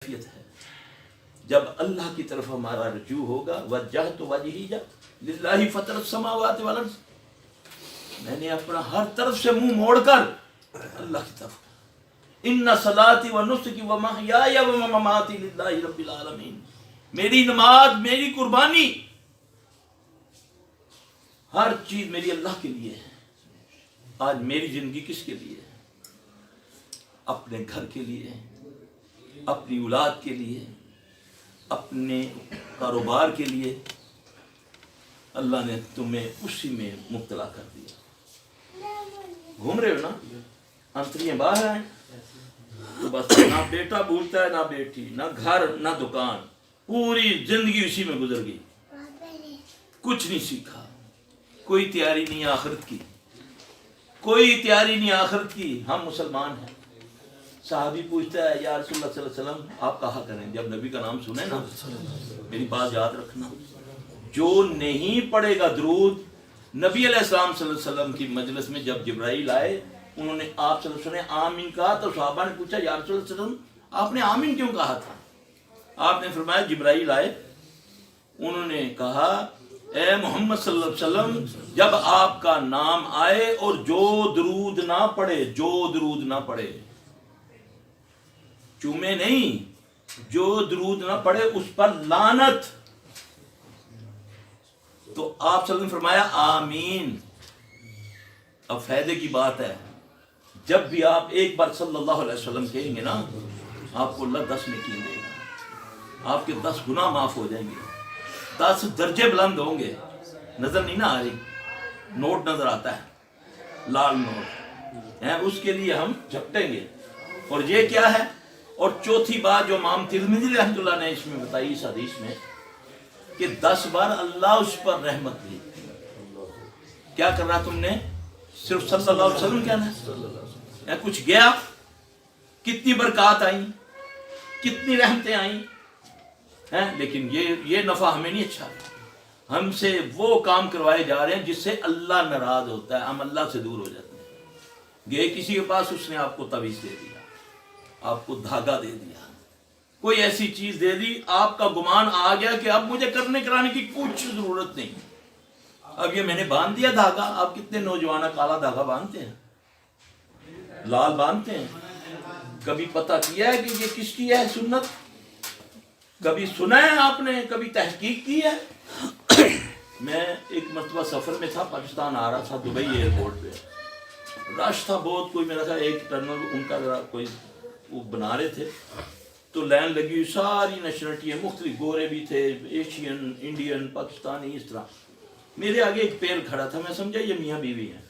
کیفیت ہے جب اللہ کی طرف ہمارا رجوع ہوگا وجہت وجہی للہ فطر السماوات والارض، میں نے اپنا ہر طرف سے منہ موڑ کر اللہ کی طرف، ان صلاتی و نسکی و محیای و مماتی للہ رب العالمین، میری نماز، میری قربانی، ہر چیز میری اللہ کے لیے ہے۔ آج میری زندگی کس کے لیے ہے؟ اپنے گھر کے لیے، اپنی اولاد کے لیے، اپنے کاروبار کے لیے۔ اللہ نے تمہیں اسی میں مبتلا کر دیا، گھوم رہے ہو نا، انتریاں باہر ہیں تو بس نہ بیٹا بھولتا ہے، نہ بیٹی، نہ گھر، نہ دکان، پوری زندگی اسی میں گزر گئی، کچھ نہیں سیکھا، کوئی تیاری نہیں آخرت کی، کوئی تیاری نہیں آخرت کی۔ ہم مسلمان ہیں۔ صحابی پوچھتا ہے یا رسول اللہ صلی اللہ علیہ وسلم آپ کہا کریں جب نبی کا نام سنیں نا، میری بات یاد رکھنا، جو نہیں پڑھے گا درود، نبی علیہ السلام صلی اللہ علیہ وسلم کی مجلس میں جب جبرائیل آئے، انہوں نے آپ صلی اللہ علیہ وسلم نے آمین کہا تو صحابہ نے پوچھا یا رسول اللہ صلی اللہ علیہ وسلم آپ نے آمین کیوں کہا تھا؟ آپ نے فرمایا جبرائیل آئے، انہوں نے کہا اے محمد صلی اللہ علیہ وسلم جب آپ کا نام آئے اور جو درود نہ پڑھے، جو درود نہ پڑھے، چومے نہیں، جو درود نہ پڑھے اس پر لعنت۔ تو آپ صلی اللہ علیہ وسلم نے فرمایا آمین۔ اب فائدے کی بات ہے، جب بھی آپ ایک بار صلی اللہ علیہ وسلم کہیں گے نا، آپ کو اللہ 10 نیکی دے گا، آپ کے 10 گناہ معاف ہو جائیں گے، 10 درجے بلند ہوں گے۔ نظر نہیں نہ آ رہی، نوٹ نظر آتا ہے، لال نوٹ ہے، اس کے لیے ہم جھپٹیں گے۔ اور یہ کیا ہے؟ اور چوتھی بات جو امام ترمذی رحمۃ اللہ نے اس میں بتائی اس حدیث میں، کہ 10 بار اللہ اس پر رحمت دی۔ کیا کر رہا تم نے؟ صرف صلی اللہ علیہ وسلم کہنا ہے یا کچھ گیا؟ کتنی برکات آئیں، کتنی رحمتیں آئیں ہیں، لیکن یہ نفع ہمیں نہیں اچھا، ہم سے وہ کام کروائے جا رہے ہیں جس سے اللہ ناراض ہوتا ہے، ہم اللہ سے دور ہو جاتے ہیں۔ گئے کسی کے پاس، اس نے آپ کو تعویذ دے دیا، آپ کو دھاگا دے دیا، کوئی ایسی چیز دے دی، آپ کا گمان آ گیا کہ اب مجھے کرنے کرانے کی کچھ ضرورت نہیں، اب یہ میں نے باندھ دیا دھاگا۔ آپ کتنے نوجوان کالا دھاگا باندھتے ہیں، لال باندھتے ہیں، کبھی پتہ کیا ہے کہ یہ کس کی ہے سنت؟ کبھی سنا ہے آپ نے؟ کبھی تحقیق کی ہے؟ میں ایک مرتبہ سفر میں تھا، پاکستان آ رہا تھا، دبئی ایئرپورٹ پہ رش تھا بہت، کوئی میرا تھا ایک ٹرنل ان کا ذرا کوئی وہ بنا رہے تھے، تو لائن لگی ہوئی، ساری نیشنلٹی مختلف، گورے بھی تھے، ایشین، انڈین، پاکستانی، اس طرح۔ میرے آگے ایک پیر کھڑا تھا، میں سمجھا یہ میاں بیوی ہیں،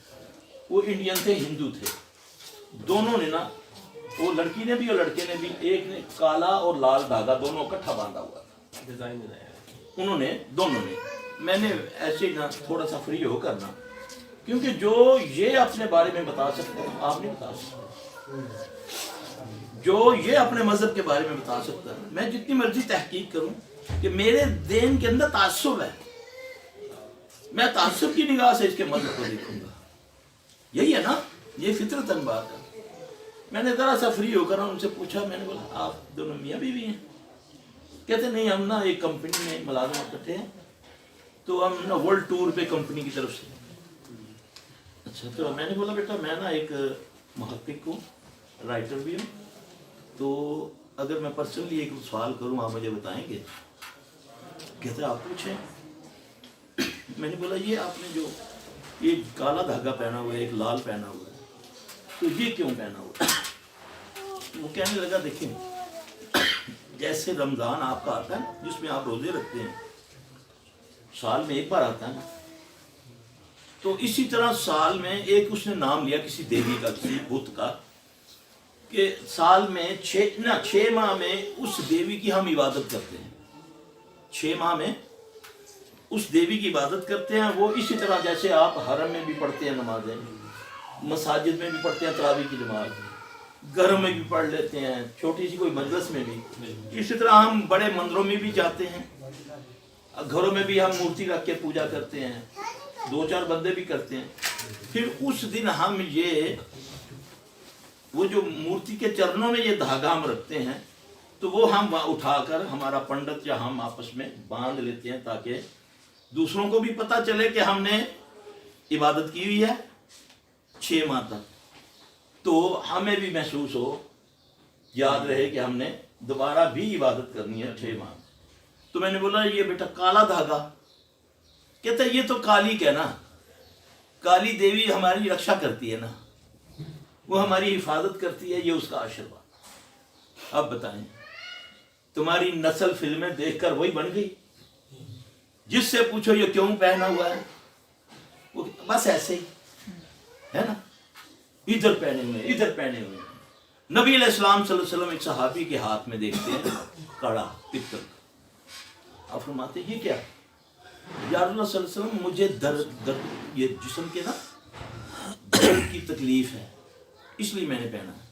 وہ انڈین تھے، ہندو تھے، دونوں نے نا، وہ لڑکی نے بھی اور لڑکے نے بھی، ایک نے کالا اور لال دھاگا دونوں اکٹھا باندھا ہوا تھا، ڈیزائن بنایا انہوں نے، دونوں نے۔ میں نے ایسے ہی نا تھوڑا سا فری ہو کرنا، کیونکہ جو یہ اپنے بارے میں بتا سکتے ہیں آپ نہیں بتا سکتے، جو یہ اپنے مذہب کے بارے میں بتا سکتا ہے، میں جتنی مرضی تحقیق کروں کہ میرے ذہن کے اندر تعصب ہے، میں تعصب کی نگاہ سے اس کے مذہب کو دیکھوں گا، یہی ہے نا، یہ فطرتاً بات ہے۔ میں نے ذرا سا فری ہو کر ان سے پوچھا، میں نے بولا آپ دونوں میاں بیوی ہیں؟ کہتے نہیں ہم نا ایک کمپنی میں ملازمت کرتے ہیں، تو ہم نا ورلڈ ٹور پہ کمپنی کی طرف سے۔ اچھا، تو میں نے بولا بیٹا میں نا ایک محقق ہوں، رائٹر بھی ہوں، تو اگر میں پرسنلی ایک سوال کروں آپ مجھے بتائیں گے؟ کہتے آپ پوچھیں۔ میں نے بولا یہ آپ نے جو یہ کالا دھاگا پہنا ہوا ہے، ایک لال پہنا ہوا ہے، تو یہ کیوں پہنا ہوا ہے؟ وہ کہنے لگا دیکھیں جیسے رمضان آپ کا آتا ہے جس میں آپ روزے رکھتے ہیں، سال میں ایک بار آتا ہے، تو اسی طرح سال میں ایک اس نے نام لیا کسی دیوی کا، کسی بت کا، کہ سال میں 6 ماہ میں اس دیوی کی ہم عبادت کرتے ہیں، 6 ماہ میں اس دیوی کی عبادت کرتے ہیں۔ وہ اسی طرح جیسے آپ حرم میں بھی پڑھتے ہیں نمازیں، مساجد میں بھی پڑھتے ہیں تراویح کی نماز، گھروں میں بھی پڑھ لیتے ہیں، چھوٹی سی کوئی مجلس میں بھی، اسی طرح ہم بڑے مندروں میں بھی جاتے ہیں، گھروں میں بھی ہم مورتی رکھ کے پوجا کرتے ہیں، 2-4 بندے بھی کرتے ہیں۔ پھر اس دن ہم یہ وہ جو مورتی کے چرنوں میں یہ دھاگا ہم رکھتے ہیں، تو وہ ہم اٹھا کر ہمارا پنڈت یا ہم آپس میں باندھ لیتے ہیں تاکہ دوسروں کو بھی پتہ چلے کہ ہم نے عبادت کی ہوئی ہے 6 ماہ تک، تو ہمیں بھی محسوس ہو، یاد رہے کہ ہم نے دوبارہ بھی عبادت کرنی ہے 6 ماہ۔ تو میں نے بولا یہ بیٹا کالا دھاگا، کہتا ہے یہ تو کالی کا نا، کالی دیوی ہماری رکشا کرتی ہے نا، وہ ہماری حفاظت کرتی ہے، یہ اس کا آشیرواد۔ اب بتائیں تمہاری نسل فلمیں دیکھ کر وہی بن گئی؟ جس سے پوچھو یہ کیوں پہنا ہوا ہے، وہ بس ایسے ہی ہے نا، ادھر پہنے ہوئے ادھر پہنے ہوئے۔ نبی علیہ السلام صلی اللہ علیہ وسلم ایک صحابی کے ہاتھ میں دیکھتے ہیں کڑا پتل کا، آپ فرماتے ہیں یہ کیا؟ یا رسول اللہ صلی اللہ علیہ وسلم مجھے درد یہ جسم کے نا درد کی تکلیف ہے، اس لیے میں نے پہنا ہے۔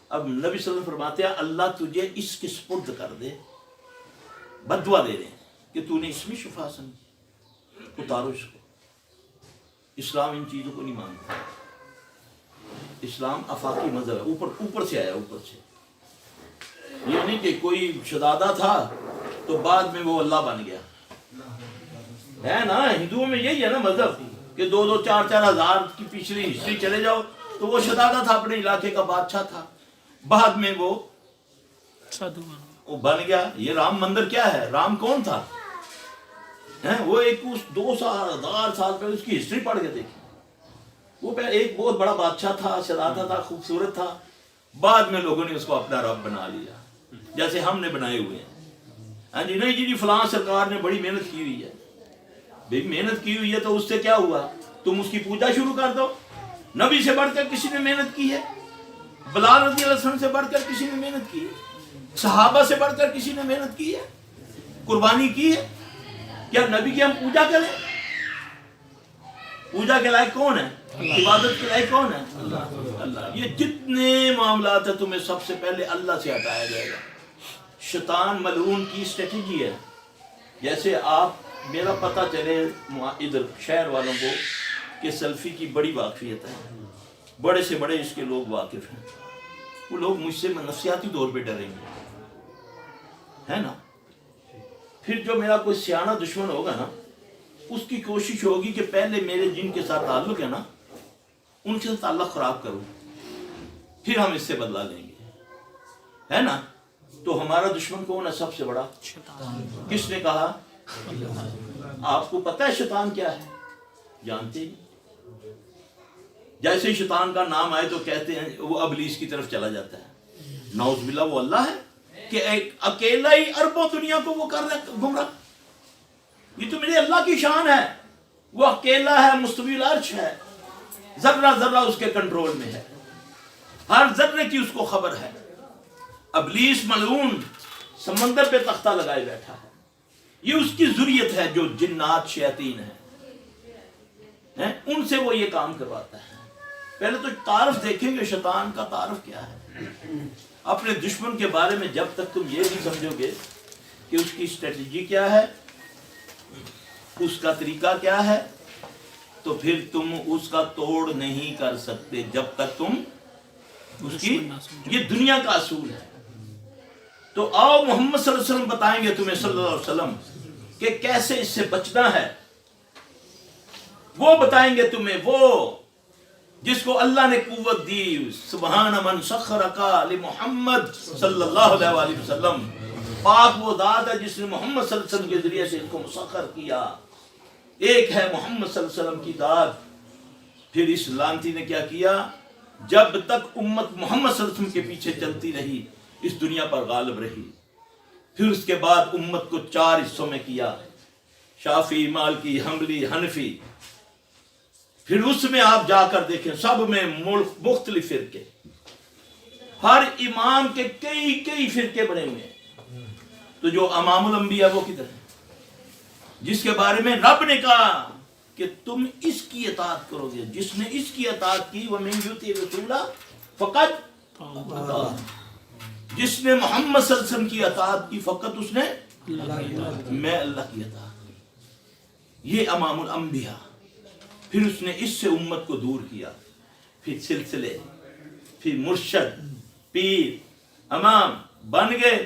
اب نبی صلی اللہ علیہ وسلم فرماتے ہیں اللہ تجھے اس کے سپرد کر دے، بد دعا دے دیں کہ تو نے اس میں شفا سمجھی، اتارو اس کو۔ اسلام ان چیزوں کو نہیں مانتا، اسلام آفاقی مذہب ہے، اوپر سے آیا، اوپر سے۔ یہ نہیں کہ کوئی شدادہ تھا تو بعد میں وہ اللہ بن گیا، ہے نا؟ ہندوؤں میں یہی ہے نا مذہب کہ 2-2 4-4 ہزار کی پچھلی ہسٹری چلے جاؤ تو وہ شدادہ تھا، اپنے علاقے کا بادشاہ تھا، بعد میں وہ بن گیا۔ یہ رام مندر کیا ہے؟ رام کون تھا؟ وہ ایک 2,000 سال پہلے اس کی ہسٹری پڑھ کے دیکھی، وہ ایک بہت بڑا بادشاہ تھا، شدادہ تھا، خوبصورت تھا، بعد میں لوگوں نے اس کو اپنا رب بنا لیا جیسے ہم نے بنائے ہوئے ہیں۔ ہاں جی نہیں جی فلاں سرکار نے بڑی محنت کی ہوئی ہے، بھئی محنت کی ہوئی ہے تو اس سے کیا ہوا؟ تم اس کی پوجا شروع کر دو۔ نبی سے بڑھ کر کسی نے محنت کی ہے؟ بلال رضی اللہ عنہ سے بڑھ کر کسی نے محنت کی ہے؟ صحابہ سے بڑھ کر کسی نے محنت کی ہے؟ قربانی کی ہے؟ کیا نبی کی ہم پوجا کریں؟ پوجا کے لائق کون ہے؟ عبادت کے لائق کون ہے؟ اللہ۔ یہ جتنے معاملات ہیں تمہیں سب سے پہلے اللہ سے ہٹایا جائے گا۔ شیطان ملعون کی اسٹریٹجی ہے، جیسے آپ میرا پتہ چلے ادھر شہر والوں کو کہ سلفی کی بڑی واقفیت ہے، بڑے سے بڑے اس کے لوگ واقف ہیں، وہ لوگ مجھ سے نفسیاتی طور پہ ڈریں گے، ہے نا؟ پھر جو میرا کوئی سیاح دشمن ہوگا نا، اس کی کوشش ہوگی کہ پہلے میرے جن کے ساتھ تعلق ہے نا ان سے تعلق خراب کروں، پھر ہم اس سے بدلا لیں گے، ہے نا؟ تو ہمارا دشمن کون ہے سب سے بڑا؟ کس نے کہا؟ آپ کو پتہ ہے شیطان کیا ہے؟ جانتے ہیں؟ جیسے ہی شیطان کا نام آئے تو کہتے ہیں وہ ابلیس کی طرف چلا جاتا ہے، نعوذ باللہ وہ اللہ ہے کہ ایک اکیلا ہی اربوں دنیا کو وہ کر رہا ہے گمراہ؟ یہ تو میرے اللہ کی شان ہے، وہ اکیلا ہے، مستوی العرش ہے، ذرہ ذرہ اس کے کنٹرول میں ہے، ہر ذرے کی اس کو خبر ہے۔ ابلیس ملعون سمندر پہ تختہ لگائے بیٹھا ہے، یہ اس کی ذریت ہے جو جنات شیاطین ہیں، ان سے وہ یہ کام کرواتا ہے۔ پہلے تو تعارف دیکھیں گے شیطان کا تعارف کیا ہے۔ اپنے دشمن کے بارے میں جب تک تم یہ نہیں سمجھو گے کہ اس کی اسٹریٹجی کیا ہے، اس کا طریقہ کیا ہے، تو پھر تم اس کا توڑ نہیں کر سکتے جب تک تم اس کی، یہ دنیا کا اصول ہے۔ تو آؤ محمد صلی اللہ علیہ وسلم بتائیں گے تمہیں صلی اللہ علیہ وسلم کہ کیسے اس سے بچنا ہے، وہ بتائیں گے تمہیں، وہ جس کو اللہ نے قوت دی۔ سبحان من سخرک لمحمد صلی اللہ علیہ وسلم، پاک وہ ذات ہے جس نے محمد صلی اللہ علیہ وسلم کے ذریعے سے اس کو مسخر کیا۔ ایک ہے محمد صلی اللہ علیہ وسلم کی ذات۔ پھر اس لعنتی نے کیا کیا؟ جب تک امت محمد صلی اللہ علیہ وسلم کے پیچھے چلتی رہی اس دنیا پر غالب رہی۔ پھر اس کے بعد امت کو 4 حصوں میں کیا، شافعی، مالکی، حنبلی، حنفی۔ پھر اس میں آپ جا کر دیکھیں سب میں مختلف فرقے، ہر امام کے کئی فرقے بنے ہوئے ہیں۔ تو جو امام الانبیاء وہ کدھر ہے؟ جس کے بارے میں رب نے کہا کہ تم اس کی اطاعت کرو گے، جس نے اس کی اطاعت کی وَمَن يُطِعِ الرَّسُولَ فَقَدْ اطاع، جس نے محمد صلی اللہ علیہ وسلم کی اطاعت کی فقط اس نے میں اللہ کی اطاعت کی۔ یہ امام الانبیاء۔ پھر اس نے اس سے امت کو دور کیا، پھر سلسلے، پھر مرشد، پیر، امام بن گئے،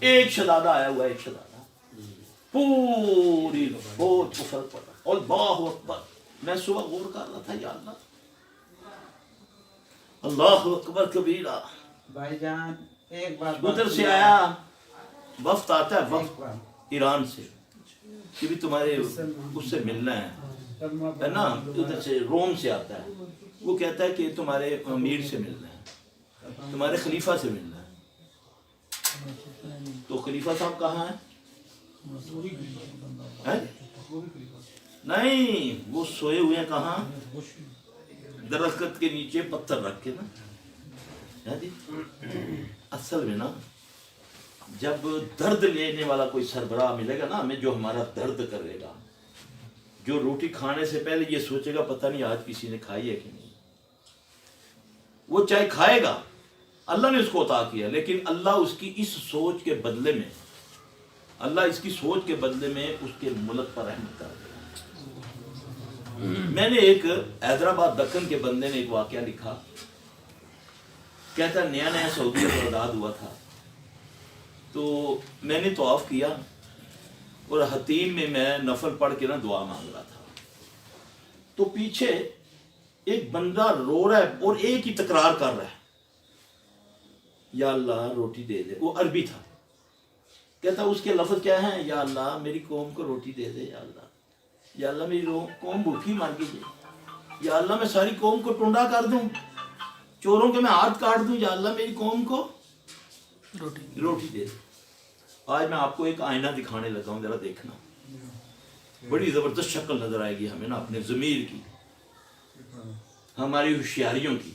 ایک شہزادہ آیا ہوا ہے، ایک شہزادہ، پوری بہت کو فرق پڑ رہا، اللہ اکبر. میں صبح غور کر رہا تھا، یا اللہ، اللہ اکبر کبیرہ. بھائی جان ایک بات ادھر سے آیا وفد، آتا ہے وفد ایران سے کہ بھی تمہارے اس سے ملنا ہے نا، ادھر سے روم سے آتا ہے. وہ کہتا ہے کہ تمہارے امیر سے ملنا ہے، تمہارے خلیفہ سے ملنا ہے. تو خلیفہ صاحب کہاں ہیں؟ نہیں، وہ سوئے ہوئے ہیں کہاں؟ درخت کے نیچے پتھر رکھ کے نا. اصل میں نا جب درد لینے والا کوئی سربراہ ملے گا نا ہمیں، جو ہمارا درد کرے گا، جو روٹی کھانے سے پہلے یہ سوچے گا پتہ نہیں آج کسی نے کھائی ہے کہ نہیں، وہ چاہے کھائے گا، اللہ نے اس کو عطا کیا، لیکن اللہ اس کی اس سوچ کے بدلے میں، اللہ اس کی سوچ کے بدلے میں اس کے ملک پر رحمت کر دے گا. میں نے ایک حیدرآباد دکن کے بندے نے ایک واقعہ لکھا، کہتا نیا نیا سعودیہ کا آزاد ہوا تھا، تو میں نے طواف کیا اور حتیم میں میں نفل پڑھ کے نا دعا مانگ رہا تھا، تو پیچھے ایک بندہ رو رہا ہے اور ایک ہی تکرار کر رہا ہے، یا اللہ روٹی دے دے. وہ عربی تھا. کہتا اس کے لفظ کیا ہیں؟ یا اللہ میری قوم کو روٹی دے دے، یا اللہ، یا اللہ میری قوم بھوکی مر گئی ہے، یا اللہ میں ساری قوم کو ٹنڈا کر دوں، چوروں کے میں ہاتھ کاٹ دوں، یا اللہ میری قوم کو روٹی دے دے. آج میں آپ کو ایک آئینہ دکھانے لگا ہوں، ذرا دیکھنا، بڑی زبردست شکل نظر آئے گی ہمیں نا اپنے ضمیر کی، ہماری ہوشیاریوں کی.